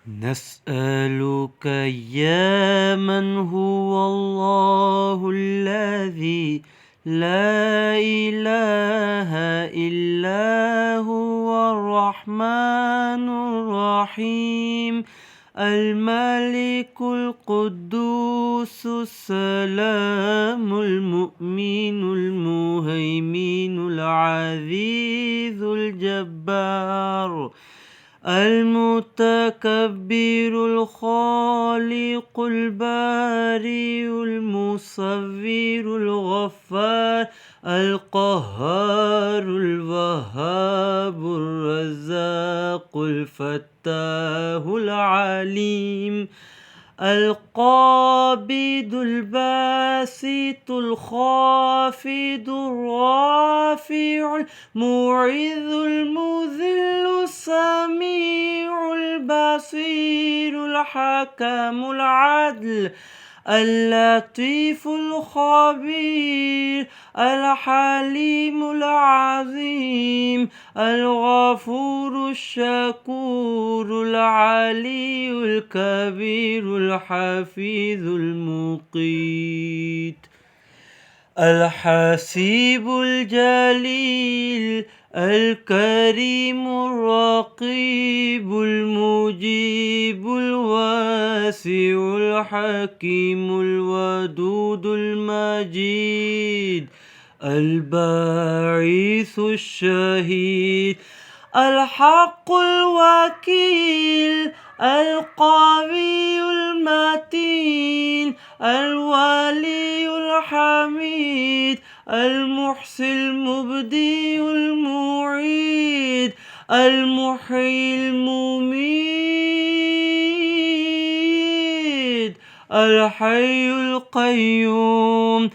نسألك يا من هو الله الذي لا إله إلا هو الرحمن الرحيم الملك القدوس السلام المؤمن المهيمن العزيز الجبار المتكبر الخالق البارئ المصور الغفار القهار الوهاب الرزاق الفتاح العليم القابض الباسط الخافض الرافع المعز المذل السميع البصير الحكم العدل اللطيف الخبير الحليم العظيم الغفور الشكور العلي الكبير الحفيظ المقيت الحسيب الجليل الكريم الرقيب المجيب الواسع الحكيم الودود المجيد الباعث الشهيد الحق الوكيل القوي المتين الولي الحميد المحصي المبدي المعيد المحيي المميت الحي القيوم